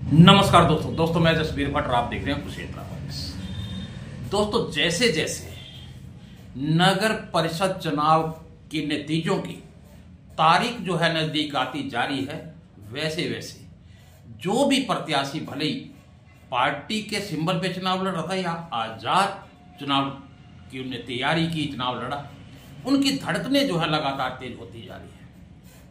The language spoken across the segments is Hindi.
नमस्कार दोस्तों मैं जसबीर भट्ट और आप देख रहे हैं कुरुक्षेत्र वॉइस। दोस्तों जैसे जैसे नगर परिषद चुनाव के नतीजों की तारीख जो है नजदीक आती जा रही है, वैसे वैसे जो भी प्रत्याशी भले ही पार्टी के सिंबल पे चुनाव लड़ रहा था या आजाद चुनाव की उन्हें तैयारी की चुनाव लड़ा, उनकी धड़कनें जो है लगातार तेज होती जा रही है।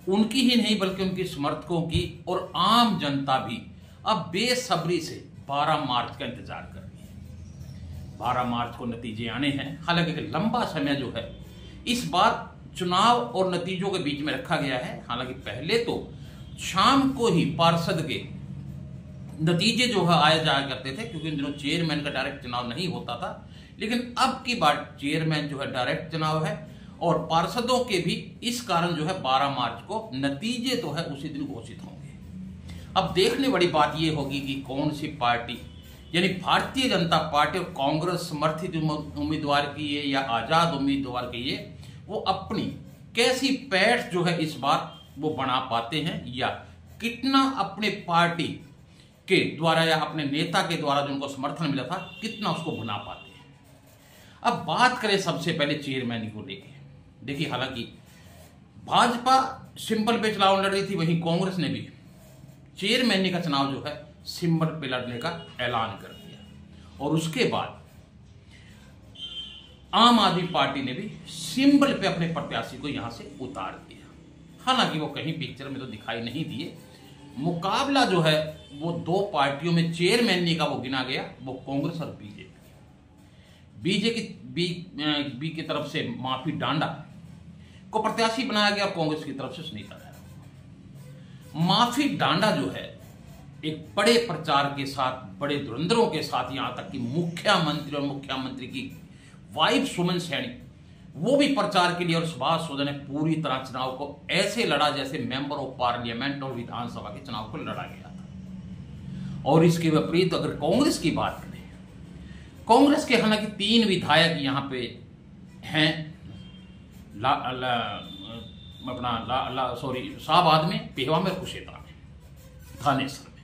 उनकी ही नहीं बल्कि उनके समर्थकों की और आम जनता भी अब बेसब्री से 12 मार्च का इंतजार कर रही है। 12 मार्च को नतीजे आने हैं। हालांकि लंबा समय जो है इस बार चुनाव और नतीजों के बीच में रखा गया है। हालांकि पहले तो शाम को ही पार्षद के नतीजे जो है आए जाया करते थे, क्योंकि इन दिनों चेयरमैन का डायरेक्ट चुनाव नहीं होता था। लेकिन अब की बार चेयरमैन जो है डायरेक्ट चुनाव है और पार्षदों के भी इस कारण जो है 12 मार्च को नतीजे तो है उसी दिन घोषित होंगे। अब देखने बड़ी बात यह होगी कि कौन सी पार्टी, यानी भारतीय जनता पार्टी और कांग्रेस समर्थित उम्मीदवार की ये या आजाद उम्मीदवार की ये, वो अपनी कैसी पैठ जो है इस बार वो बना पाते हैं या कितना अपने पार्टी के द्वारा या अपने नेता के द्वारा जो उनको समर्थन मिला था कितना उसको बना पाते हैं। अब बात करें सबसे पहले चेयरमैन को लेकर। देखिए, हालांकि भाजपा सिंबल पे चुनाव लड़ रही थी, वहीं कांग्रेस ने भी चेयरमैन का चुनाव जो है सिंबल पे लड़ने का ऐलान कर दिया और उसके बाद आम आदमी पार्टी ने भी सिंबल पे अपने प्रत्याशी को यहां से उतार दिया। हालांकि वो कहीं पिक्चर में तो दिखाई नहीं दिए। मुकाबला जो है वो दो पार्टियों में चेयरमैन का वो गिना गया, वो कांग्रेस और बीजेपी की तरफ से माफी डांडा को प्रत्याशी बनाया गया, कांग्रेस की तरफ से सुनीता नेहरा। माफी डांडा जो है एक बड़े प्रचार के साथ, बड़े धुरंधरों के साथ, यहां तक कि मुख्यमंत्री और मुख्यमंत्री की वाइफ सुमन सैनी वो भी प्रचार के लिए, और सुभाष सोधा ने पूरी तरह चुनाव को ऐसे लड़ा जैसे मेंबर ऑफ पार्लियामेंट और विधानसभा के चुनाव को लड़ा गया था। और इसके विपरीत अगर कांग्रेस की बात करें, कांग्रेस के हालांकि 3 विधायक यहां पे हैं, शाहबाद में, पेहवा में और कुरुक्षेत्र में, थानेसर में।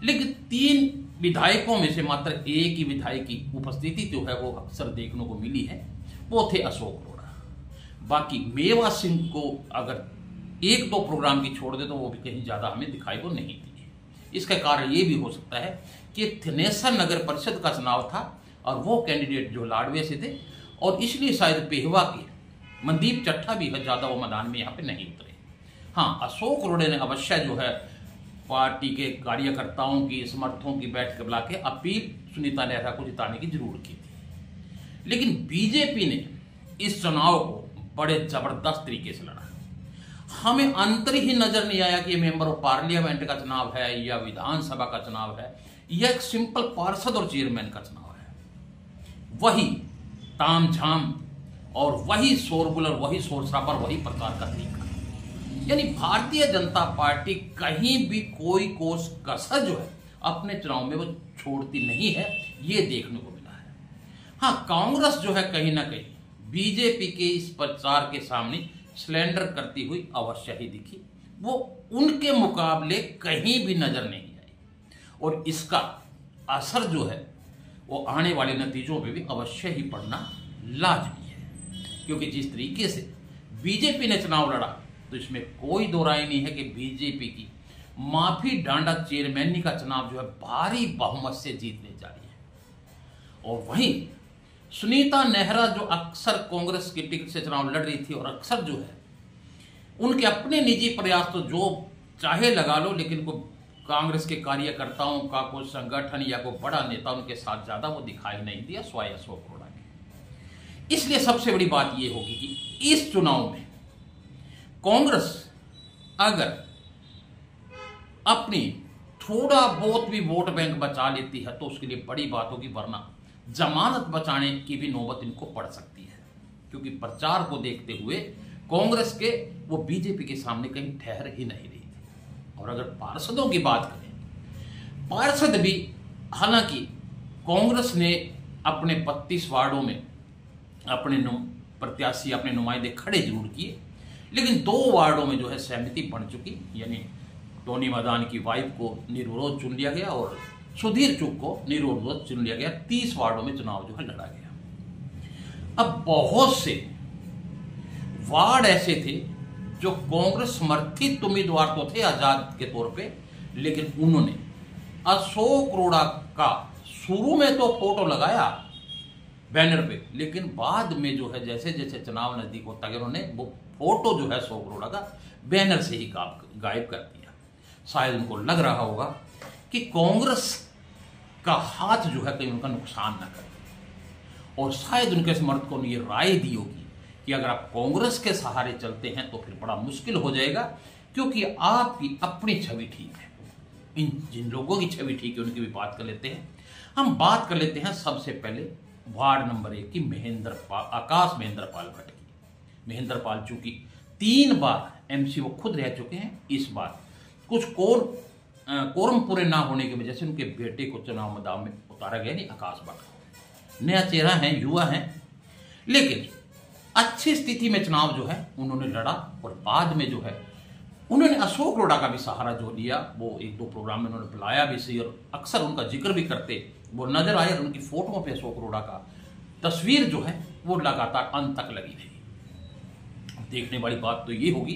लेकिन 3 विधायकों में से मात्र एक ही विधायक की उपस्थिति जो है वो अक्सर देखने को मिली है, वो थे अशोक अरोड़ा। बाकी मेवा सिंह को अगर 1-2 प्रोग्राम की छोड़ दे तो वो भी कहीं ज्यादा हमें दिखाई को नहीं दी। इसका कारण ये भी हो सकता है कि थानेसर नगर परिषद का चुनाव था और वो कैंडिडेट जो लाडवे से थे, और इसलिए शायद पेहवा के मनदीप चट्टा भी है ज्यादा वो मैदान में यहाँ पे नहीं उतरे। हाँ, अशोक अरोड़ा ने अवश्य जो है पार्टी के कार्यकर्ताओं की, समर्थकों की बैठक बुला के अपील सुनीता नेहरा को जिताने की जरूर की थी। लेकिन बीजेपी ने इस चुनाव को बड़े जबरदस्त तरीके से लड़ा। हमें अंतर ही नजर नहीं आया कि ये मेंबर ऑफ पार्लियामेंट का चुनाव है या विधानसभा का चुनाव है या एक सिंपल पार्षद और चेयरमैन का चुनाव है। वही तामझाम और वही शोरगुल और वही शोर शराबा, वही प्रचार का तरीका, यानी भारतीय जनता पार्टी कहीं भी कोई कोस कसर जो है अपने चुनाव में वो छोड़ती नहीं है, ये देखने को मिला है। हाँ, कांग्रेस जो है कहीं ना कहीं बीजेपी के इस प्रचार के सामने सिलेंडर करती हुई अवश्य ही दिखी, वो उनके मुकाबले कहीं भी नजर नहीं आई। और इसका असर जो है वो आने वाले नतीजों पे भी अवश्य ही पड़ना लाजमी है, क्योंकि जिस तरीके से बीजेपी ने चुनाव लड़ा तो इसमें कोई दो राय नहीं है कि बीजेपी की माफी डांडा चेयरमैनी का चुनाव जो है भारी बहुमत से जीतने जा रही है। और वहीं सुनीता नेहरा जो अक्सर कांग्रेस की टिकट से चुनाव लड़ रही थी और अक्सर जो है उनके अपने निजी प्रयास तो जो चाहे लगा लो, लेकिन को कांग्रेस के कार्यकर्ताओं का कोई संगठन या कोई बड़ा नेता उनके साथ ज्यादा वो दिखाई नहीं दिया स्वाय अशोक अरोड़ा के। इसलिए सबसे बड़ी बात यह होगी कि इस चुनाव में कांग्रेस अगर अपनी थोड़ा बहुत भी वोट बैंक बचा लेती है तो उसके लिए बड़ी बात होगी, वरना जमानत बचाने की भी नौबत इनको पड़ सकती है। क्योंकि प्रचार को देखते हुए कांग्रेस के वो बीजेपी के सामने कहीं ठहर ही नहीं रही थी। और अगर पार्षदों की बात करें, पार्षद भी हालांकि कांग्रेस ने अपने 32 वार्डों में अपने प्रत्याशी, अपने नुमाइंदे खड़े जरूर किए, लेकिन 2 वार्डों में जो है सहमति बन चुकी, यानी टोनी मदान की वाइफ को निर्विरोध चुन लिया गया और सुधीर चुग को निर्विरोध चुन लिया गया। 30 वार्डों में चुनाव जो है लड़ा गया। अब बहुत से वार्ड ऐसे थे जो कांग्रेस समर्थित उम्मीदवार तो थे आजाद के तौर पे, लेकिन उन्होंने अशोक अरोड़ा का शुरू में तो फोटो लगाया बैनर पे, लेकिन बाद में जो है जैसे जैसे चुनाव नजदीक होता गया उन्होंने वो फोटो जो है अशोक अरोड़ा का बैनर से ही गायब कर दिया। शायद उनको लग रहा होगा कि कांग्रेस का हाथ जो है कहीं उनका नुकसान न करे, और शायद उनके समर्थकों ने ये राय दी होगी कि अगर आप कांग्रेस के सहारे चलते हैं तो फिर बड़ा मुश्किल हो जाएगा, क्योंकि आपकी अपनी छवि ठीक है। इन जिन लोगों की छवि ठीक है उनकी भी बात कर लेते हैं। हम बात कर लेते हैं सबसे पहले वार्ड नंबर 1 की आकाश महेंद्र पाल भट्ट की। महेंद्र पाल चूंकि 3 बार एमसी वो खुद रह चुके हैं, इस बार कुछ कोरम पूरे ना होने की वजह से उनके बेटे को चुनाव मैदान में उतारा गया। नहीं, आकाश भट्ट नया चेहरा है, युवा है, लेकिन अच्छी स्थिति में चुनाव जो है उन्होंने लड़ा और बाद में जो है उन्होंने अशोक अरोड़ा का भी सहारा जो लिया। वो 1-2 प्रोग्राम में उन्होंने बुलाया भी सही और अक्सर उनका जिक्र भी करते वो नजर आए, और उनकी फोटो पे अशोक अरोड़ा का तस्वीर जो है वो लगातार अंत तक लगी रही। देखने वाली बात तो ये होगी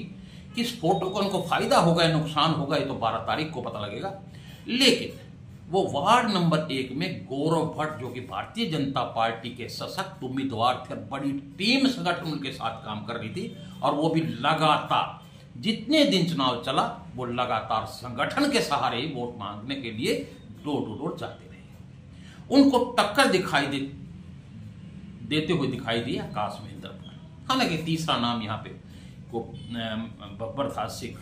कि इस फोटो को उनको फायदा होगा या नुकसान होगा, ये तो 12 तारीख को पता लगेगा। लेकिन वो वार्ड नंबर 1 में गौरव भट्ट जो कि भारतीय जनता पार्टी के सशक्त उम्मीदवार थे, बड़ी टीम संगठन उनके साथ काम कर रही थी, और वो भी लगातार जितने दिन चुनाव चला वो लगातार संगठन के सहारे वोट मांगने के लिए डोर टू डोर जाते रहे। उनको टक्कर देते हुए दिखाई दिया आकाश महेंद्र पाल। हालांकि तीसरा नाम यहाँ पे को बब्बर था, सिख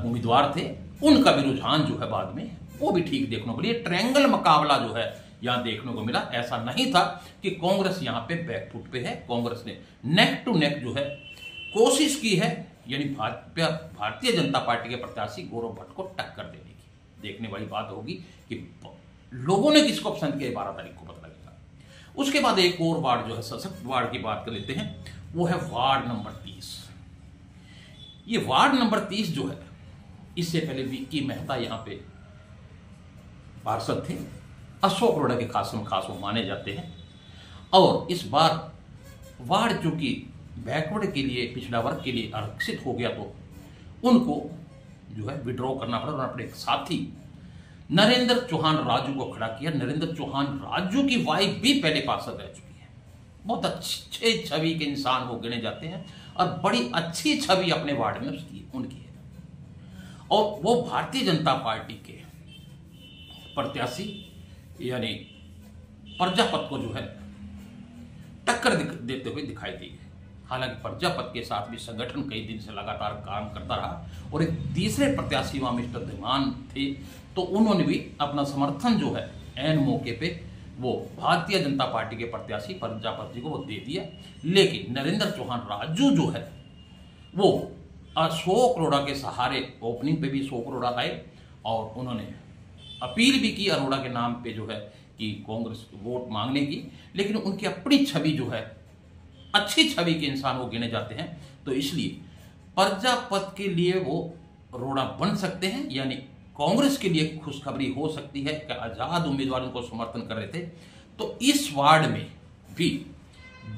उम्मीदवार थे, उनका भी रुझान जो है बाद में वो भी ठीक देखने को मिला। ट्रायंगल मुकाबला जो है यहाँ देखने को मिला। ऐसा नहीं था कि कांग्रेस यहाँ पे बैकफुट पे है। कांग्रेस ने नेक टू नेक जो है कोशिश की है, यानी भारतीय जनता पार्टी के प्रत्याशी गौरव भट्ट को टक्कर देने की। देखने वाली बात होगी कि लोगों ने किसको पसंद किया, 12 तारीख को पता लगेगा। उसके बाद एक और वार्ड जो है सशक्त वार्ड की बात कर लेते हैं, वो है वार्ड नंबर 30। ये वार्ड नंबर 30 जो है, इससे पहले विक्की मेहता यहाँ पे पार्षद थे, अशोक अरोड़ा के खास वो माने जाते हैं। और इस बार वार्ड जो कि बैकवर्ड के लिए, पिछड़ा वर्ग के लिए आरक्षित हो गया, तो उनको जो है विड्रॉ करना पड़ा और अपने एक साथी नरेंद्र चौहान राजू को खड़ा किया। नरेंद्र चौहान राजू की वाइफ भी पहले पार्षद रह चुकी है। बहुत अच्छे छवि के इंसान वो गिने जाते हैं और बड़ी अच्छी छवि अपने वार्ड में उनकी है। और वो भारतीय जनता पार्टी के प्रत्याशी यानी प्रजापत को जो है टक्कर देते हुए दिखाई दी। हालांकि प्रजापत के साथ भी संगठन कई दिन से लगातार काम करता रहा, और एक तीसरे प्रत्याशी वहां मिस्टर धीमान थे, तो उन्होंने भी अपना समर्थन जो है एन मौके पे वो भारतीय जनता पार्टी के प्रत्याशी प्रजापत जी को वो दे दिया। लेकिन नरेंद्र चौहान राजू जो है वो अशोक अरोड़ा के सहारे ओपनिंग पे भी अशोक अरोड़ा आए, और उन्होंने अपील भी की अरोड़ा के नाम पे जो है कि कांग्रेस वोट मांगने की। लेकिन उनकी अपनी छवि जो है, अच्छी छवि के इंसान वो गिने जाते हैं, तो इसलिए प्रजापत के लिए वो अरोड़ा बन सकते हैं, यानी कांग्रेस के लिए खुशखबरी हो सकती है कि आजाद उम्मीदवार उनको समर्थन कर रहे थे। तो इस वार्ड में भी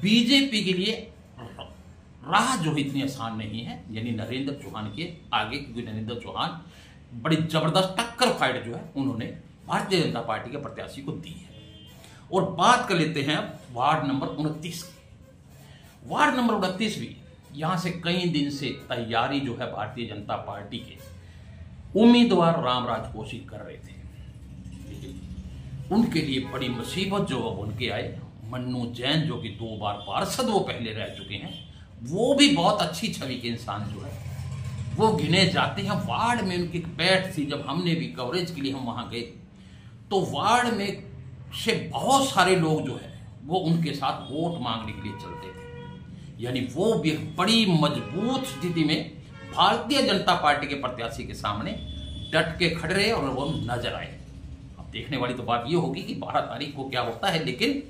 बीजेपी के लिए राह जो इतनी आसान नहीं है, यानी नरेंद्र चौहान के आगे, क्योंकि नरेंद्र चौहान बड़ी जबरदस्त टक्कर फाइट जो है उन्होंने भारतीय जनता पार्टी के प्रत्याशी को दी है। और बात कर लेते हैं वार्ड नंबर 29 की। वार्ड नंबर 29 भी यहां से कई दिन से तैयारी जो है भारतीय जनता पार्टी के उम्मीदवार रामराज कौशिक कर रहे थे, लेकिन उनके लिए बड़ी मुसीबत जो अब उनके आए। मन्नू जैन जो कि 2 बार पार्षद वो पहले रह चुके हैं, वो भी बहुत अच्छी छवि के इंसान जो है वो गिने जाते हैं। वार्ड में उनकी पैठ थी, जब हमने भी कवरेज के लिए हम वहां गए तो वार्ड में से बहुत सारे लोग जो है वो उनके साथ वोट मांगने के लिए चलते थे, यानी वो भी बड़ी मजबूत स्थिति में भारतीय जनता पार्टी के प्रत्याशी के सामने डट के खड़े रहे और वो नजर आए। अब देखने वाली तो बात ये होगी कि 12 तारीख को क्या होता है, लेकिन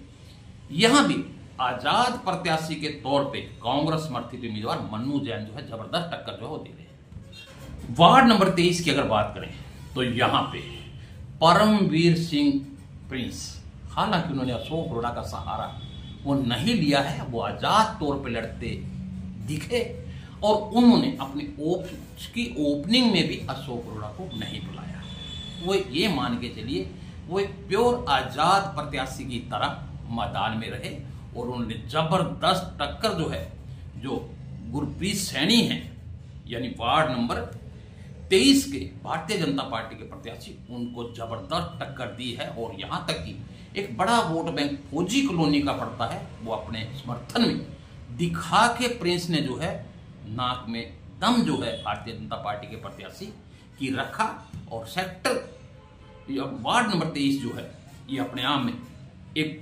यहां भी आजाद प्रत्याशी के तौर पे कांग्रेस समर्थित उम्मीदवार मन्नू जैन जो है जबरदस्त टक्कर जो है वो दे रहे हैं। वार्ड नंबर 23 की अगर बात करें तो यहां पे परमवीर सिंह प्रिंस, हालांकि उन्होंने अशोक अरोड़ा का सहारा वो नहीं लिया है, वो आजाद तौर पे लड़ते दिखे और उन्होंने अपनी उसकी ओपनिंग में भी अशोक अरोड़ा को नहीं बुलाया। वो ये मान के चलिए वो एक प्योर आजाद प्रत्याशी की तरह मैदान में रहे और उन्होंने जबरदस्त टक्कर जो गुरप्रीत सैनी है यानी वार्ड नंबर 23 के भारतीय जनता पार्टी के प्रत्याशी, उनको जबरदस्त टक्कर दी है। और यहां तक कि एक बड़ा वोट बैंक फौजी कॉलोनी का पड़ता है, वो अपने समर्थन में दिखा के प्रिंस ने नाक में दम भारतीय जनता पार्टी के प्रत्याशी की रखा और सेक्टर वार्ड नंबर 23 ये अपने आप में एक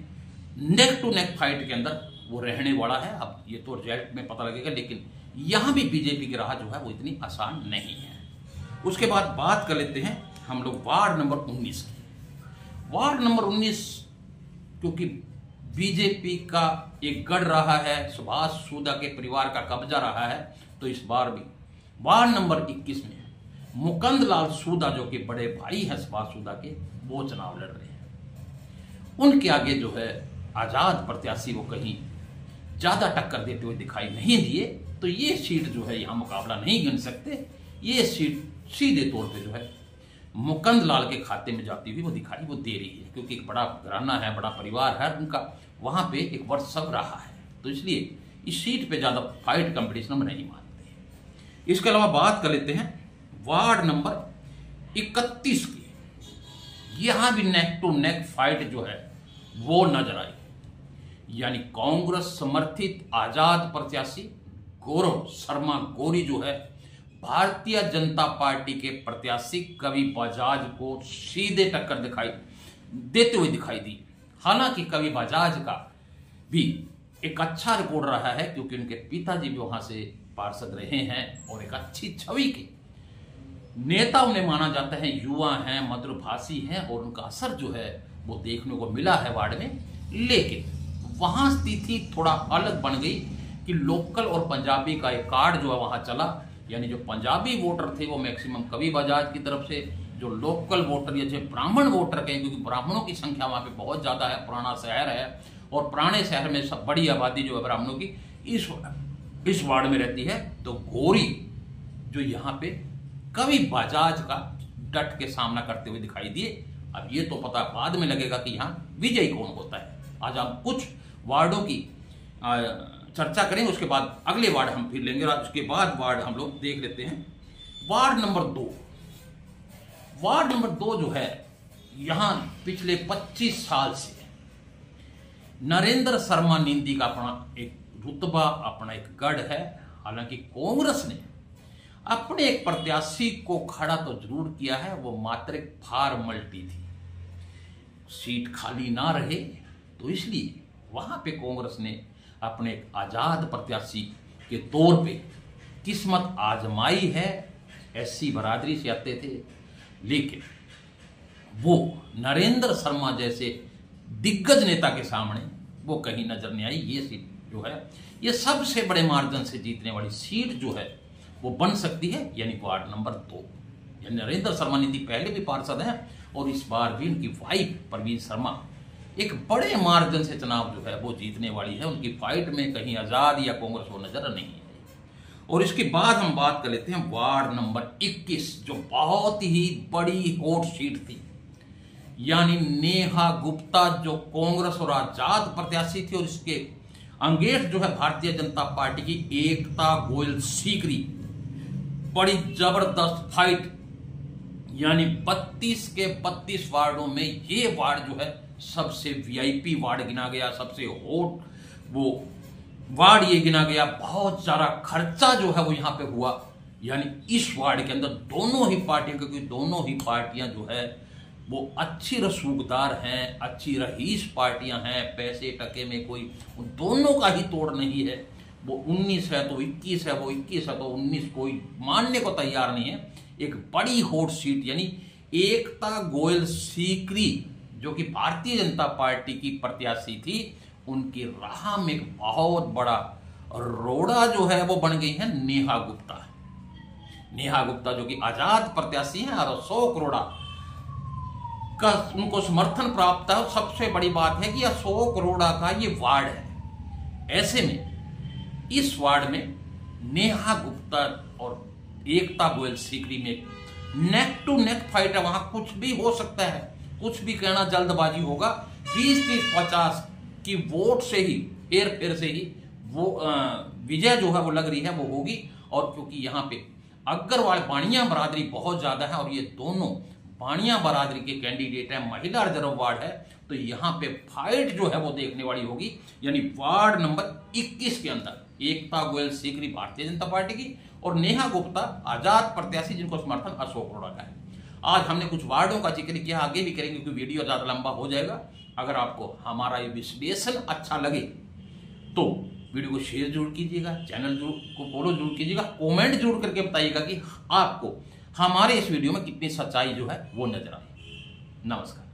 नेक टू नेक फाइट के अंदर वो रहने वाला है। अब ये तो रिजल्ट में पता लगेगा, लेकिन यहां भी बीजेपी की राह वो इतनी आसान नहीं है। उसके बाद बात कर लेते हैं हम लोग वार्ड नंबर 19 की। वार्ड नंबर 19 क्योंकि बीजेपी का एक गढ़ रहा है, सुभाष सूदा के परिवार का कब्जा रहा है, तो इस बार भी वार्ड नंबर 21 में मुकुंद लाल सूदा जो कि बड़े भाई हैं सुभाष सूदा के, वो चुनाव लड़ रहे हैं। उनके आगे आजाद प्रत्याशी वो कहीं ज्यादा टक्कर देते हुए दिखाई नहीं दिए, तो ये सीट यहां मुकाबला नहीं गिन सकते। ये सीट सीधे तौर पे मुकुंद लाल के खाते में जाती हुई वो दिखाई वो दे रही है, क्योंकि एक बड़ा घराना है, बड़ा परिवार है उनका, वहां पे एक वर्चस्व रहा है, तो इसलिए इस सीट पे ज्यादा फाइट कंपटीशन में नहीं मानते। इसके अलावा बात कर लेते हैं वार्ड नंबर 31 की। यहां भी नेक टू नेक फाइट वो नजर आई, यानी कांग्रेस समर्थित आजाद प्रत्याशी गौरव शर्मा गौरी भारतीय जनता पार्टी के प्रत्याशी कवि बजाज को सीधे टक्कर देते हुए दिखाई दी। हालांकि कवि बजाज का भी एक अच्छा रिकॉर्ड रहा है, क्योंकि उनके पिताजी भी वहां से पार्षद रहे हैं और एक अच्छी छवि के नेता उन्हें माना जाता है, युवा हैं, मधुरभाषी हैं और उनका असर वो देखने को मिला है वार्ड में। लेकिन वहां स्थिति थोड़ा अलग बन गई कि लोकल और पंजाबी का एक कार्ड वहां चला, यानी जो पंजाबी वोटर थे वो मैक्सिमम कवि बजाज की तरफ से, जो लोकल वोटर या ब्राह्मण वोटर के, क्योंकि ब्राह्मणों की संख्या वहां पे बहुत ज्यादा है, पुराना शहर है और पुराने शहर में सब बड़ी आबादी है ब्राह्मणों की इस वार्ड में रहती है, तो गौरी यहाँ पे कवि बजाज का डट के सामना करते हुए दिखाई दिए। अब ये तो पता बाद में लगेगा कि यहाँ विजयी कौन होता है। आज हम कुछ वार्डों की चर्चा करेंगे, उसके बाद अगले वार्ड हम फिर लेंगे। उसके बाद वार्ड हम लोग देख लेते हैं वार्ड नंबर 2। वार्ड नंबर 2 यहां पिछले 25 साल से नरेंद्र शर्मा नींदी का अपना एक रुतबा, अपना एक गढ़ है। हालांकि कांग्रेस ने अपने एक प्रत्याशी को खड़ा तो जरूर किया है, वो मात्र एक फॉर्मेलिटी थी, सीट खाली ना रहे, तो इसलिए वहां पे कांग्रेस ने अपने एक आजाद प्रत्याशी के तौर पे किस्मत आजमाई है। एससी बरादरी से आते थे, लेकिन वो नरेंद्र शर्मा जैसे दिग्गज नेता के सामने वो कहीं नजर नहीं आई। ये सीट ये सबसे बड़े मार्जिन से जीतने वाली सीट वो बन सकती है, यानी वार्ड नंबर 2। यानी नरेंद्र शर्मा नीति पहले भी पार्षद हैं और इस बार भी उनकी वाइफ परवीन शर्मा एक बड़े मार्जिन से चुनाव वो जीतने वाली है। उनकी फाइट में कहीं आजाद या कांग्रेस वो नजर नहीं है। और इसके बाद हम बात कर लेते हैं वार्ड नंबर 21, जो बहुत ही बड़ी हॉट सीट थी, यानी नेहा गुप्ता जो कांग्रेस और आजाद प्रत्याशी थी और इसके अंगेट भारतीय जनता पार्टी की एकता गोयल सीकरी। बड़ी जबरदस्त फाइट, यानी 32 के 32 वार्डों में ये वार्ड सबसे वीआईपी वार्ड गिना गया, सबसे हॉट वो वार्ड ये गिना गया। बहुत सारा खर्चा वो यहाँ पे हुआ, यानी इस वार्ड के अंदर दोनों ही पार्टियों, क्योंकि दोनों ही पार्टियां वो अच्छी रसूखदार हैं, अच्छी रईस पार्टियां हैं, पैसे टके में कोई उन दोनों का ही तोड़ नहीं है। वो 19 है तो 21 है, वो 21 है तो 19, कोई मानने को तैयार नहीं है। एक बड़ी हॉट सीट, यानी एकता गोयल सीकरी जो कि भारतीय जनता पार्टी की प्रत्याशी थी, उनकी राह में एक बहुत बड़ा रोड़ा वो बन गई है नेहा गुप्ता। नेहा गुप्ता जो कि आजाद प्रत्याशी हैं और 100 करोड़ का उनको समर्थन प्राप्त है। सबसे बड़ी बात है कि यह 100 करोड़ का ये वार्ड है। ऐसे में इस वार्ड में नेहा गुप्ता और एकता गोयल सीकरी में नेक टू नेक फाइट है। वहां कुछ भी हो सकता है, कुछ भी कहना जल्दबाजी होगा। 20-30-50 की वोट से ही हेर से ही वो विजय जो है वो लग रही है वो होगी। और क्योंकि यहाँ पे अग्रवाल बाणिया बरादरी बहुत ज्यादा है और ये दोनों बाणिया बरादरी के कैंडिडेट है, महिला रिजर्व वार्ड है, तो यहाँ पे फाइट जो है वो देखने वाली होगी। यानी वार्ड नंबर 21 के अंदर एकता गोयल सीकरी भारतीय जनता पार्टी की और नेहा गुप्ता आजाद प्रत्याशी जिनको समर्थन अशोक अरोड़ा का है। आज हमने कुछ वार्डों का जिक्र किया, आगे भी करेंगे क्योंकि वीडियो ज्यादा लंबा हो जाएगा। अगर आपको हमारा ये विश्लेषण अच्छा लगे तो वीडियो को शेयर जरूर कीजिएगा, चैनल को फॉलो जरूर कीजिएगा, कमेंट जरूर करके बताइएगा कि आपको हमारे इस वीडियो में कितनी सच्चाई जो है वो नजर आई। नमस्कार।